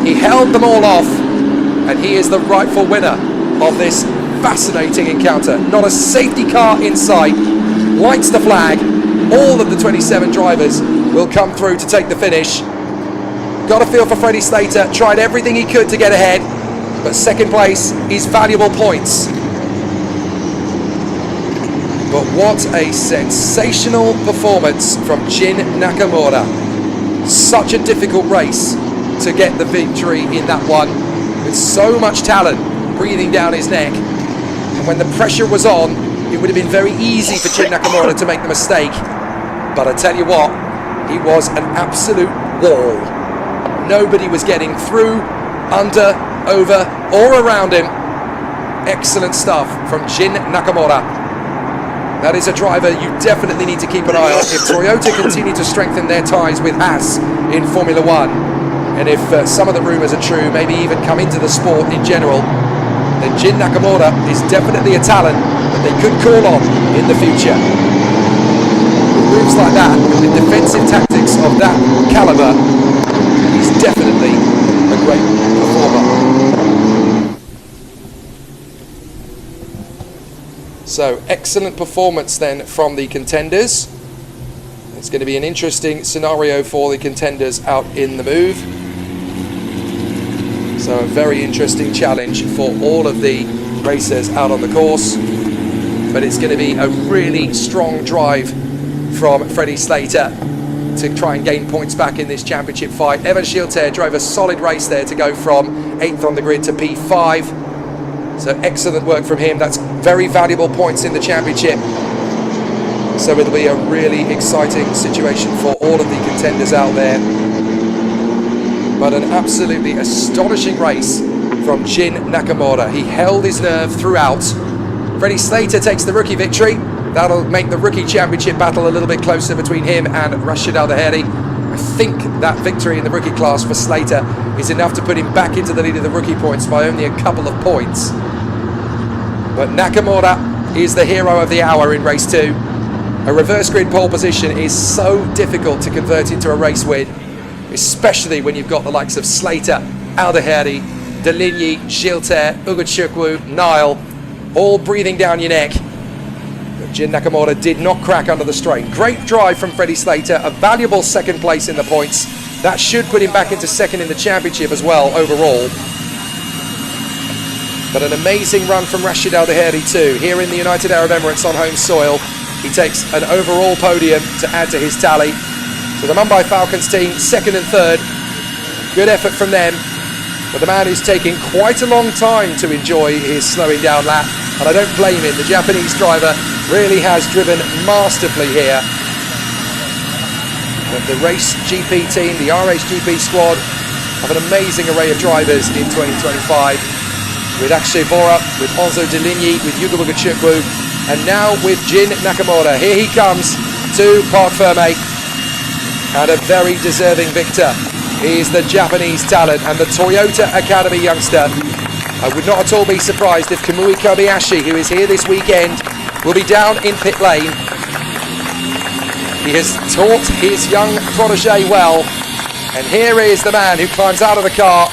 He held them all off, and he is the rightful winner of this fascinating encounter. Not a safety car in sight, lights the flag. All of the 27 drivers will come through to take the finish. Got a feel for Freddie Slater, tried everything he could to get ahead, but second place is valuable points. But what a sensational performance from Jin Nakamura. Such a difficult race to get the victory in that one, with so much talent breathing down his neck. And when the pressure was on, it would have been very easy for Jin Nakamura to make the mistake. But I tell you what, he was an absolute wall. Nobody was getting through, under, over, or around him. Excellent stuff from Jin Nakamura. That is a driver you definitely need to keep an eye on if Toyota continue to strengthen their ties with Haas in Formula One. And if some of the rumours are true, maybe even come into the sport in general, then Jin Nakamura is definitely a talent that they could call on in the future. With moves like that, with the defensive tactics of that So excellent performance then from the contenders. It's going to be an interesting scenario for the contenders out in the move. So a very interesting challenge for all of the racers out on the course. But it's going to be a really strong drive from Freddie Slater to try and gain points back in this championship fight. Evan Schielter drove a solid race there to go from 8th on the grid to P5. So excellent work from him. That's very valuable points in the championship. So it'll be a really exciting situation for all of the contenders out there. But an absolutely astonishing race from Jin Nakamura. He held his nerve throughout. Freddie Slater takes the rookie victory. That'll make the rookie championship battle a little bit closer between him and Rashid Al Daheri. I think that victory in the rookie class for Slater is enough to put him back into the lead of the rookie points by only a couple of points. But Nakamura is the hero of the hour in race 2. A reverse grid pole position is so difficult to convert into a race win, especially when you've got the likes of Slater, Al Daheri, Deligny, Schielter, Ugochukwu, Nile, all breathing down your neck. But Jin Nakamura did not crack under the strain. Great drive from Freddie Slater, a valuable second place in the points. That should put him back into second in the championship as well overall. But an amazing run from Rashid Al Daheri too. Here in the United Arab Emirates on home soil, he takes an overall podium to add to his tally. So the Mumbai Falcons team, second and third. Good effort from them. But the man is taking quite a long time to enjoy his slowing down lap. And I don't blame him. The Japanese driver really has driven masterfully here. But the Race GP team, the RHGP squad, have an amazing array of drivers in 2025. With Akshay Bora, with Onzo Deligny, with Yugo Ugochukwu, and now with Jin Nakamura. Here he comes to Parc Ferme, and a very deserving victor. He is the Japanese talent and the Toyota Academy youngster. I would not at all be surprised if Kamui Kobayashi, who is here this weekend, will be down in pit lane. He has taught his young protege well, and here is the man who climbs out of the car.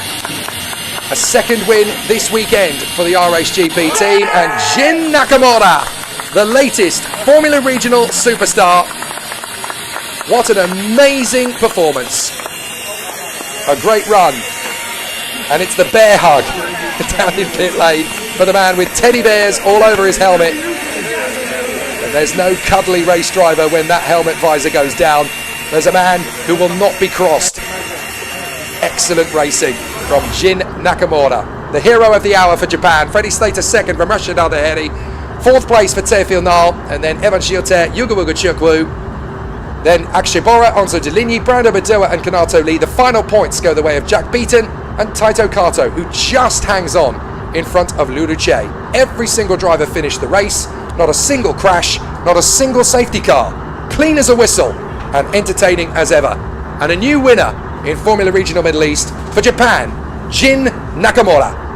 A second win this weekend for the RHGP team, and Jin Nakamura, the latest Formula Regional superstar. What an amazing performance. A great run. And it's the bear hug down in pit lane for the man with teddy bears all over his helmet. And there's no cuddly race driver when that helmet visor goes down. There's a man who will not be crossed. Excellent racing from Jin Nakamura, the hero of the hour for Japan. Freddie Slater second from Rashid Al Daheri. Fourth place for Teofil Nal, and then Evan Schielter, Yugo Ugochukwu. Then Akshay Bora, Onzo Deligny, Brando Badoa and Kanato Lee. The final points go the way of Jack Beaton and Taito Kato, who just hangs on in front of Lulu Che. Every single driver finished the race. Not a single crash, not a single safety car. Clean as a whistle and entertaining as ever. And a new winner in Formula Regional Middle East for Japan, Jin Nakamura.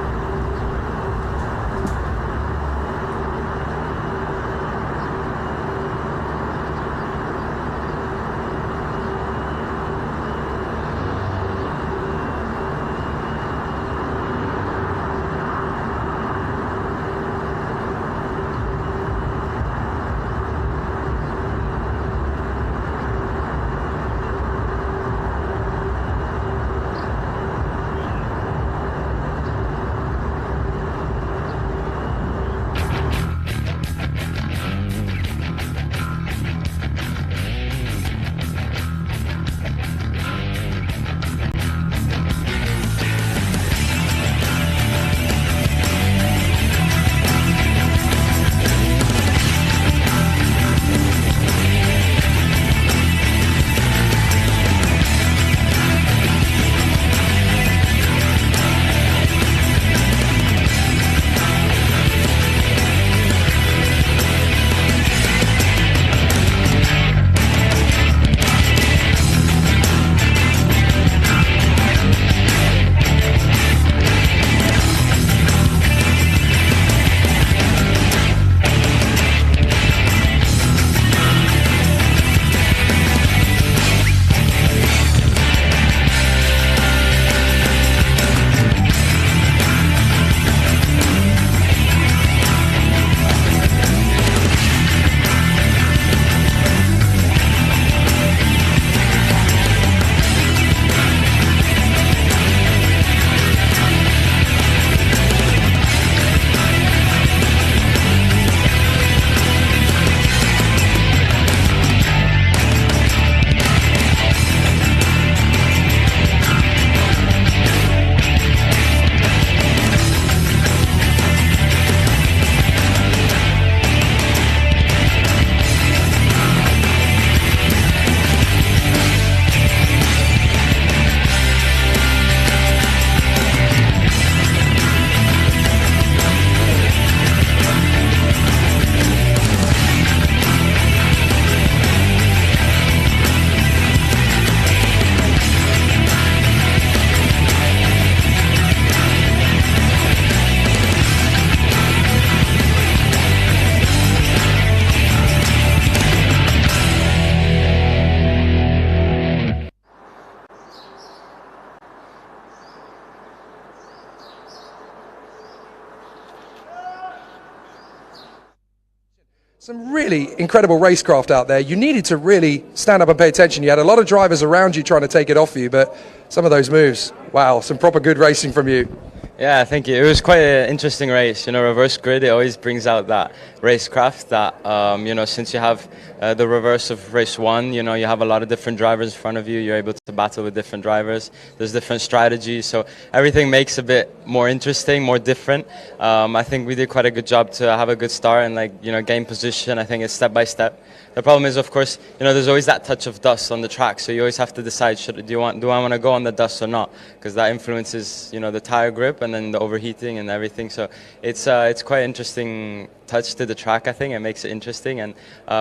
Some really incredible racecraft out there. You needed to really stand up and pay attention. You had a lot of drivers around you trying to take it off you, but some of those moves, wow, some proper good racing from you. Yeah, thank you. It was quite an interesting race. You know, reverse grid, it always brings out that racecraft that, you know, since you have the reverse of race one, you know, you have a lot of different drivers in front of you. You're able to battle with different drivers. There's different strategies. So everything makes a bit more interesting, more different. I think we did quite a good job to have a good start and, like, you know, gain position. I think it's step by step. The problem is, of course, you know, there's always that touch of dust on the track, so you always have to decide: do I want to go on the dust or not? Because that influences, you know, the tire grip and then the overheating and everything. So it's quite interesting touch to the track. I think it makes it interesting, and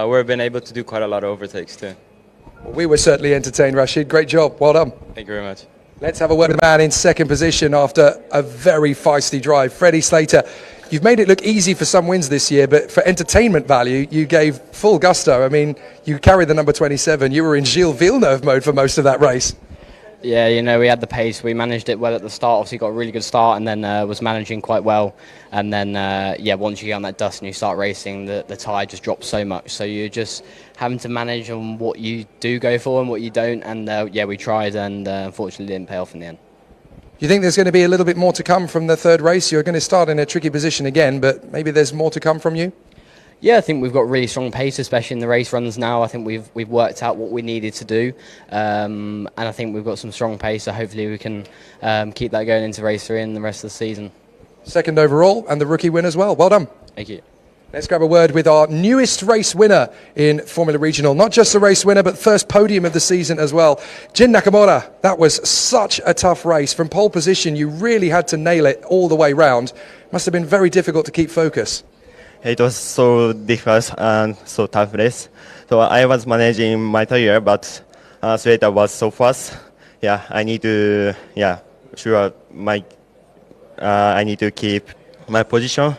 we've been able to do quite a lot of overtakes too. We were certainly entertained, Rashid. Great job. Well done. Thank you very much. Let's have a word with the man in second position after a very feisty drive. Freddie Slater, you've made it look easy for some wins this year, but for entertainment value, you gave full gusto. I mean, you carried the number 27. You were in Gilles Villeneuve mode for most of that race. Yeah, you know, we had the pace. We managed it well at the start. Obviously, got a really good start, and then was managing quite well. And then, yeah, once you get on that dust and you start racing, the tyre just drops so much. So you're just having to manage on what you do go for and what you don't. And yeah, we tried, and unfortunately, didn't pay off in the end. You think there's going to be a little bit more to come from the third race? You're going to start in a tricky position again, but maybe there's more to come from you? Yeah, I think we've got really strong pace, especially in the race runs now. I think we've worked out what we needed to do, and I think we've got some strong pace, so hopefully we can keep that going into race 3 and the rest of the season. Second overall, and the rookie win as well. Well done. Thank you. Let's grab a word with our newest race winner in Formula Regional. Not just the race winner, but first podium of the season as well. Jin Nakamura, that was such a tough race. From pole position, you really had to nail it all the way round. Must have been very difficult to keep focus. It was so difficult and so tough race. So I was managing my tire, but Slater was so fast. Yeah, I need to I need to keep my position.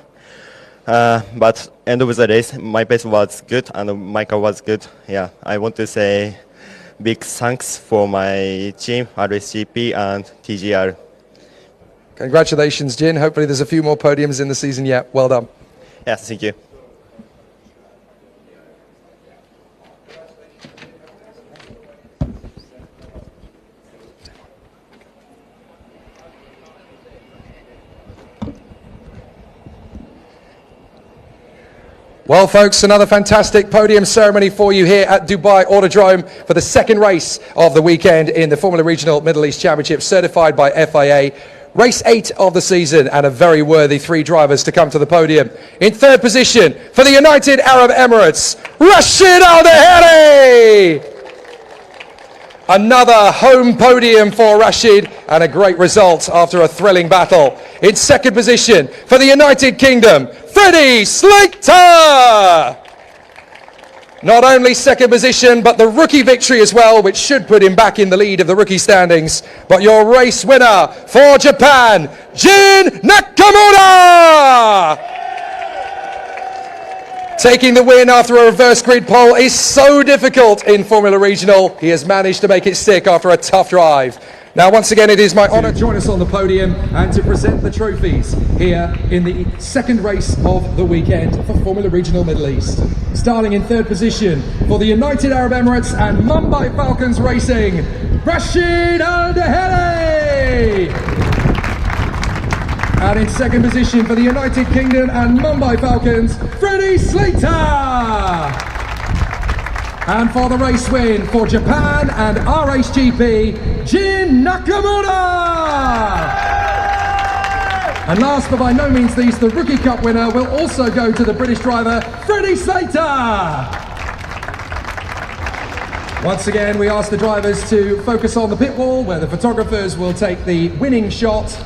But end of the race, my pace was good and my car was good. Yeah, I want to say big thanks for my team, RSGP and TGR. Congratulations, Jin. Hopefully there's a few more podiums in the season yet. Well done. Yes, thank you. Well, folks, another fantastic podium ceremony for you here at Dubai Autodrome for the second race of the weekend in the Formula Regional Middle East Championship, certified by FIA. Race 8 of the season, and a very worthy 3 drivers to come to the podium. In third position for the United Arab Emirates, Rashid Al Daheri. Another home podium for Rashid, and a great result after a thrilling battle. In second position for the United Kingdom, Freddie Slater. Not only second position, but the rookie victory as well, which should put him back in the lead of the rookie standings. But your race winner for Japan, Jin Nakamura! Taking the win after a reverse grid pole is so difficult in Formula Regional. He has managed to make it stick after a tough drive. Now, once again, it is my honour to join us on the podium and to present the trophies here in the second race of the weekend for Formula Regional Middle East. Starting in third position for the United Arab Emirates and Mumbai Falcons Racing, Rashid Al Daheri! And in second position for the United Kingdom and Mumbai Falcons, Freddie Slater! And for the race win for Japan and RHGP, Jin Nakamura! And last but by no means least, the Rookie Cup winner will also go to the British driver, Freddie Slater! Once again, we ask the drivers to focus on the pit wall, where the photographers will take the winning shot.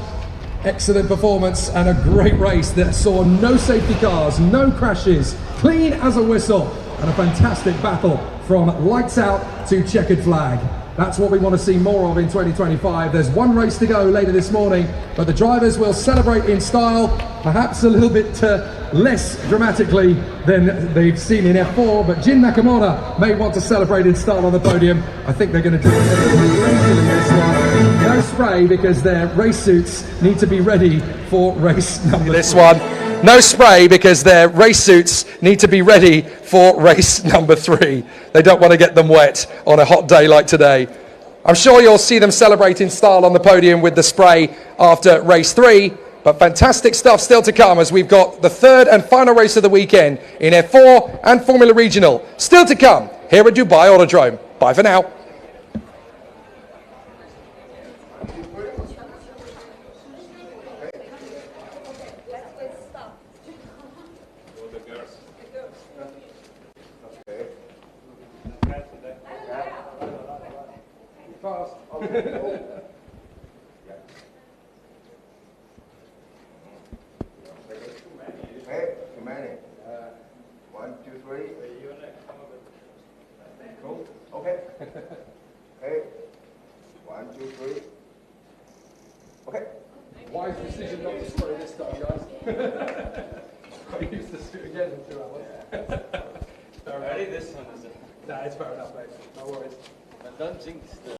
Excellent performance and a great race that saw no safety cars, no crashes, clean as a whistle, and a fantastic battle from lights out to checkered flag. That's what we want to see more of in 2025. There's one race to go later this morning, but the drivers will celebrate in style, perhaps a little bit less dramatically than they've seen in F4, but Jin Nakamura may want to celebrate in style on the podium. I think they're going to do it this one. No spray, because their race suits need to be ready for race number 3. This one. No spray because their race suits need to be ready for race number 3. They don't want to get them wet on a hot day like today. I'm sure you'll see them celebrate in style on the podium with the spray after race 3, but fantastic stuff still to come as we've got the third and final race of the weekend in F4 and Formula Regional still to come here at Dubai Autodrome. Bye for now. Fast. Hey, too many. 1, 2, 3. Cool. Okay. Hey, 1, 2, 3. Okay. Wise decision not to spray this time, guys. I used to shoot again in 2 hours. Already this one is Nah, it's fair enough, mate. No worries. Don't jinx the